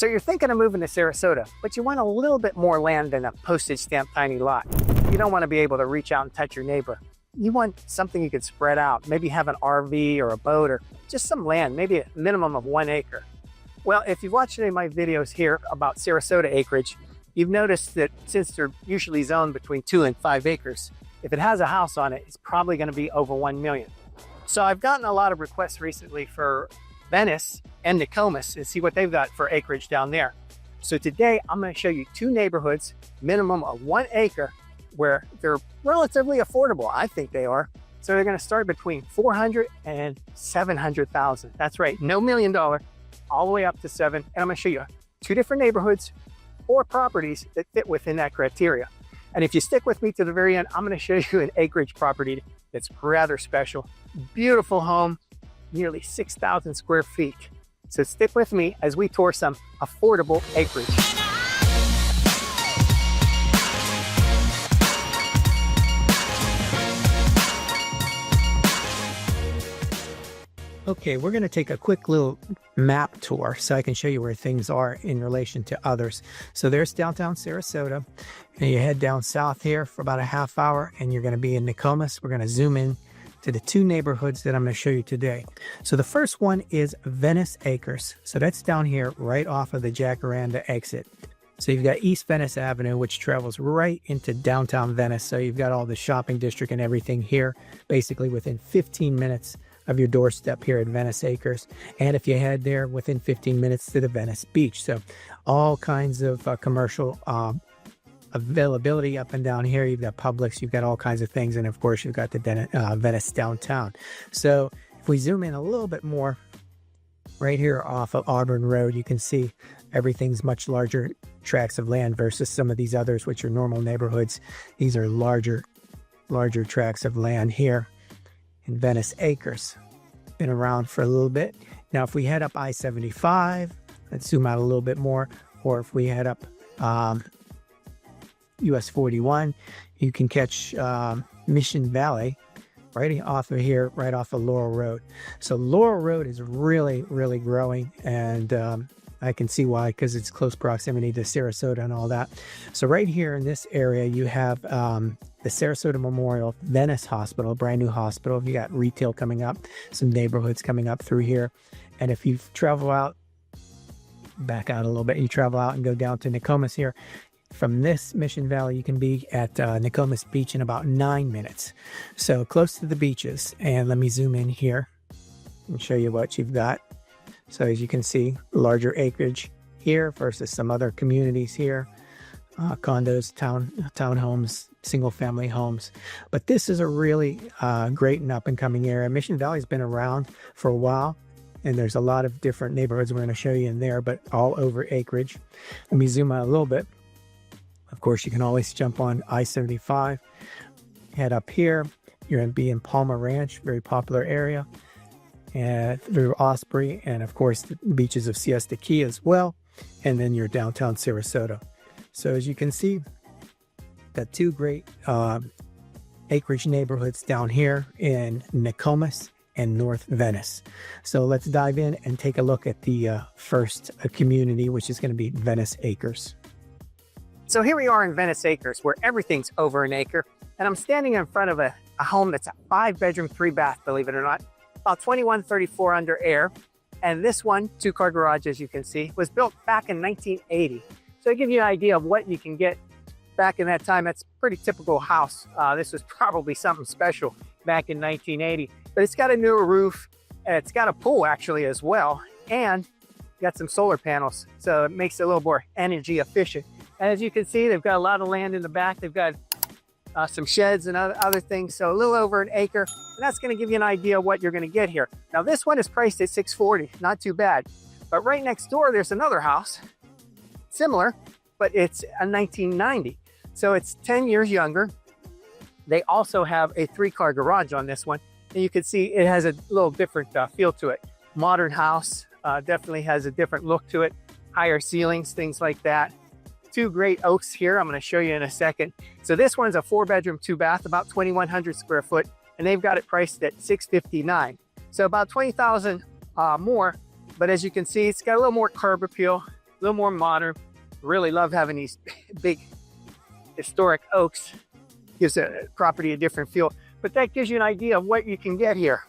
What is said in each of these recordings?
So you're thinking of moving to Sarasota, but you want a little bit more land than a postage stamp tiny lot. You don't want to be able to reach out and touch your neighbor. You want something you could spread out, maybe have an RV or a boat or just some land, maybe a minimum of 1 acre. Well, if you've watched any of my videos here about Sarasota acreage, you've noticed that since they're usually zoned between 2 and 5 acres, if it has a house on it, it's probably going to be over 1 million. So I've gotten a lot of requests recently for Venice and Nokomis and see what they've got for acreage down there. So today I'm going to show you 2 neighborhoods, minimum of 1 acre, where they're relatively affordable. I think they are. So they're going to start between 400 and 700,000. That's right, no $1 million, all the way up to 7. And I'm going to show you 2 different neighborhoods or properties that fit within that criteria. And if you stick with me to the very end, I'm going to show you an acreage property that's rather special. Beautiful home, nearly 6,000 square feet. So stick with me as we tour some affordable acreage. Okay, we're going to take a quick little map tour so I can show you where things are in relation to others. So there's downtown Sarasota, and you head down south here for about a half hour, and you're going to be in Nokomis. We're going to zoom in to the 2 neighborhoods that I'm going to show you today. So the first one is Venice Acres. So that's down here right off of the Jacaranda exit. So you've got East Venice Avenue, which travels right into downtown Venice. So you've got all the shopping district and everything here, basically within 15 minutes of your doorstep here at Venice Acres. And if you head there, within 15 minutes to the Venice Beach. So all kinds of commercial availability up and down here. You've got Publix, you've got all kinds of things. And of course, you've got the Venice downtown. So if we zoom in a little bit more, right here off of Auburn Road, you can see everything's much larger tracts of land versus some of these others, which are normal neighborhoods. These are larger tracts of land here in Venice Acres. Been around for a little bit. Now, if we head up I-75, let's zoom out a little bit more, or if we head up US 41, you can catch Mission Valley right off of here, right off of Laurel Road. So Laurel Road is really growing, and I can see why, because it's close proximity to Sarasota and all that. So right here in this area, you have the Sarasota Memorial Venice Hospital, brand new hospital. You got retail coming up, some neighborhoods coming up through here. And if you travel out, back out a little bit, you travel out and go down to Nokomis here. From this Mission Valley, you can be at Nokomis Beach in about 9 minutes. So close to the beaches. And let me zoom in here and show you what you've got. So as you can see, larger acreage here versus some other communities here. Condos, townhomes, single family homes. But this is a really great and up and coming area. Mission Valley's been around for a while, and there's a lot of different neighborhoods we're going to show you in there, but all over acreage. Let me zoom out a little bit. Of course, you can always jump on I-75, head up here. You're going to be in Palma Ranch, very popular area, and through Osprey, and of course the beaches of Siesta Key as well, and then you're downtown Sarasota. So as you can see, got 2 great acreage neighborhoods down here in Nokomis and North Venice. So let's dive in and take a look at the first community, which is going to be Venice Acres. So here we are in Venice Acres, where everything's over an acre, and I'm standing in front of a home that's a 5-bedroom, 3-bath, believe it or not, about 2134 under air. And this one, 2-car garage, as you can see, was built back in 1980. So to give you an idea of what you can get back in that time, that's a pretty typical house. This was probably something special back in 1980, but it's got a newer roof, and it's got a pool actually as well, and got some solar panels, so it makes it a little more energy efficient. And as you can see, they've got a lot of land in the back. They've got some sheds and other things, so a little over an acre, and that's going to give you an idea of what you're going to get here. Now this one is priced at $640, not too bad, but right next door there's another house similar, but it's a 1990, so it's 10 years younger. They also have a 3-car garage on this one, and you can see it has a little different feel to it. Modern house, definitely has a different look to it, higher ceilings, things like that. 2 great oaks here I'm going to show you in a second. So this one's a 4-bedroom, 2-bath, about 2,100 square foot, and they've got it priced at $659. So about $20,000 more, but as you can see, it's got a little more curb appeal, a little more modern. Really love having these big historic oaks. Gives the property a different feel. But that gives you an idea of what you can get here.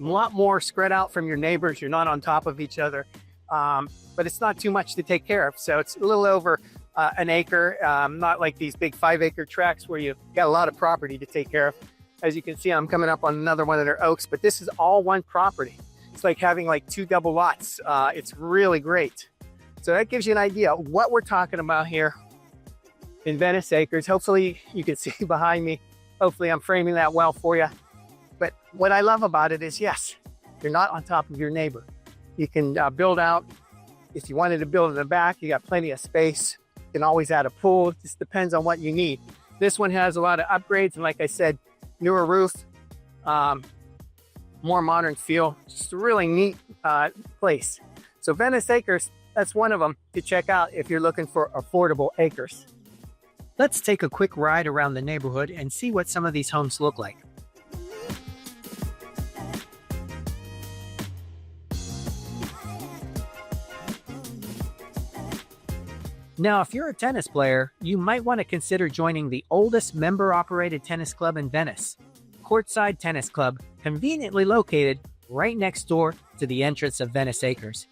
A lot more spread out from your neighbors. You're not on top of each other. But it's not too much to take care of. So it's a little over an acre, not like these big 5-acre tracts where you've got a lot of property to take care of. As you can see, I'm coming up on another one of their oaks, but this is all one property. It's like having like 2 double lots. It's really great. So that gives you an idea of what we're talking about here in Venice Acres. Hopefully you can see behind me. Hopefully I'm framing that well for you. But what I love about it is, yes, you're not on top of your neighbor. You can build out. If you wanted to build in the back, you got plenty of space. You can always add a pool. It just depends on what you need. This one has a lot of upgrades, and like I said, newer roof, more modern feel. Just a really neat place. So Venice Acres, that's one of them to check out if you're looking for affordable acres. Let's take a quick ride around the neighborhood and see what some of these homes look like. Now, if you're a tennis player, you might want to consider joining the oldest member-operated tennis club in Venice, Courtside Tennis Club, conveniently located right next door to the entrance of Venice Acres.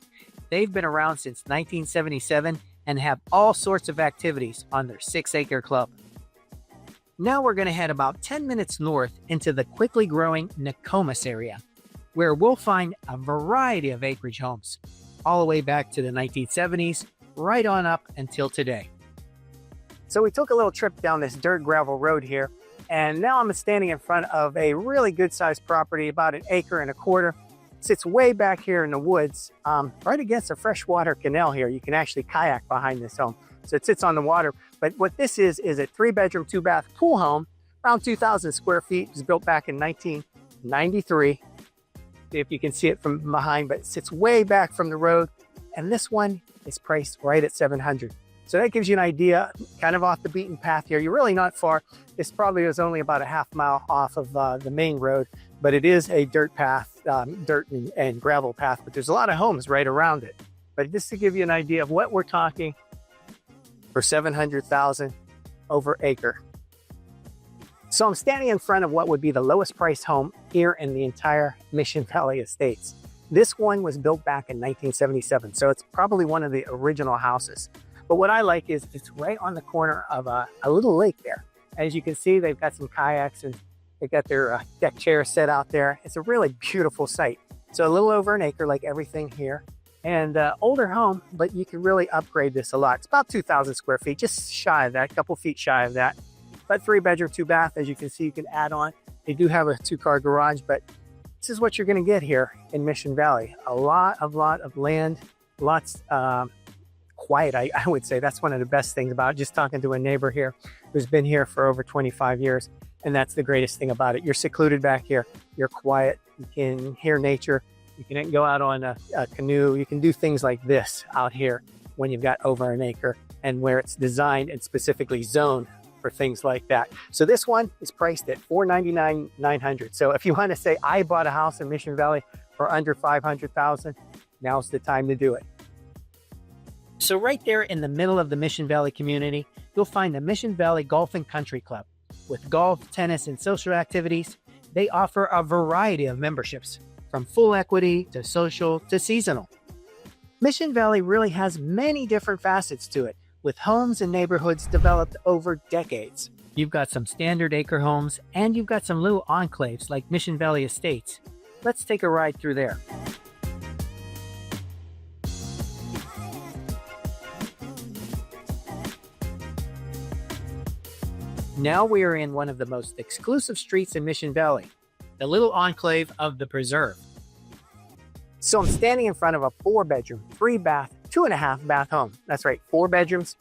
They've been around since 1977 and have all sorts of activities on their 6-acre club. Now we're going to head about 10 minutes north into the quickly growing Nokomis area, where we'll find a variety of acreage homes, all the way back to the 1970s, right on up until today. So we took a little trip down this dirt gravel road here, and now I'm standing in front of a really good sized property, about 1.25 acres. It sits way back here in the woods, right against a freshwater canal here. You can actually kayak behind this home. So it sits on the water. But what this is a 3-bedroom, 2-bath pool home, around 2,000 square feet. It was built back in 1993. If you can see it from behind, but it sits way back from the road. And this one is priced right at $700,000. So that gives you an idea, kind of off the beaten path here. You're really not far. This probably is only about a half mile off of the main road, but it is a dirt path, dirt and gravel path, but there's a lot of homes right around it. But just to give you an idea of what we're talking for $700,000 over acre. So I'm standing in front of what would be the lowest priced home here in the entire Mission Valley Estates. This one was built back in 1977, so it's probably one of the original houses. But what I like is it's right on the corner of a little lake there. As you can see, they've got some kayaks and they've got their deck chairs set out there. It's a really beautiful site. So a little over 1 acre, like everything here. And older home, but you can really upgrade this a lot. It's about 2,000 square feet, just shy of that, a couple feet shy of that. But 3-bedroom, 2-bath, as you can see, you can add on. They do have a 2-car garage, but this is what you're going to get here in Mission Valley. A lot of land, lots quiet, I would say. That's one of the best things about it. Just talking to a neighbor here who's been here for over 25 years. And that's the greatest thing about it. You're secluded back here. You're quiet. You can hear nature. You can go out on a canoe. You can do things like this out here when you've got over 1 acre and where it's designed and specifically zoned for things like that. So this one is priced at $499,900. So if you want to say, I bought a house in Mission Valley for under $500,000, now's the time to do it. So right there in the middle of the Mission Valley community, you'll find the Mission Valley Golf and Country Club. With golf, tennis, and social activities, they offer a variety of memberships, from full equity to social to seasonal. Mission Valley really has many different facets to it, with homes and neighborhoods developed over decades. You've got some standard acre homes, and you've got some little enclaves like Mission Valley Estates. Let's take a ride through there. Now we are in one of the most exclusive streets in Mission Valley, the little enclave of the Preserve. So I'm standing in front of a 4-bedroom, 3-bath, 2.5-bath home. That's right, 4 bedrooms,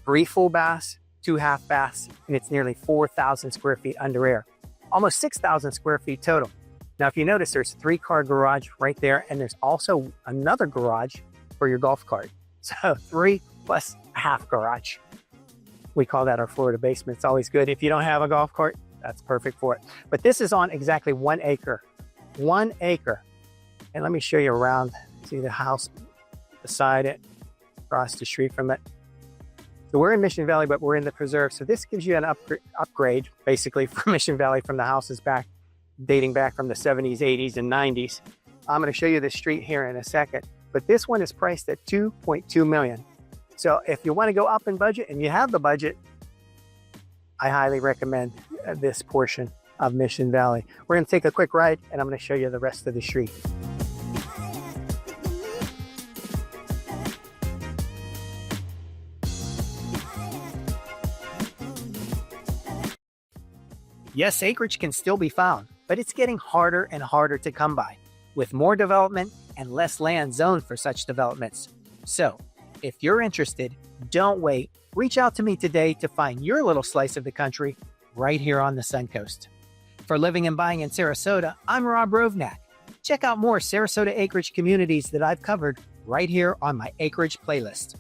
3 full baths, 2 half baths, and it's nearly 4,000 square feet under air. Almost 6,000 square feet total. Now, if you notice, there's a 3-car garage right there, and there's also another garage for your golf cart. So 3 plus a half garage. We call that our Florida basement. It's always good. If you don't have a golf cart, that's perfect for it. But this is on exactly 1 acre. 1 acre. And let me show you around. See the house beside it. across the street from it. So we're in Mission Valley, but we're in the preserve. So this gives you an upgrade, basically, for Mission Valley from the houses dating back from the 70s, 80s, and 90s. I'm going to show you the street here in a second, but this one is priced at $2.2 million. So if you want to go up in budget and you have the budget, I highly recommend this portion of Mission Valley. We're going to take a quick ride and I'm going to show you the rest of the street. Yes, acreage can still be found, but it's getting harder and harder to come by, with more development and less land zoned for such developments. So, if you're interested, don't wait. Reach out to me today to find your little slice of the country right here on the Suncoast. For living and buying in Sarasota, I'm Rob Rovnak. Check out more Sarasota acreage communities that I've covered right here on my acreage playlist.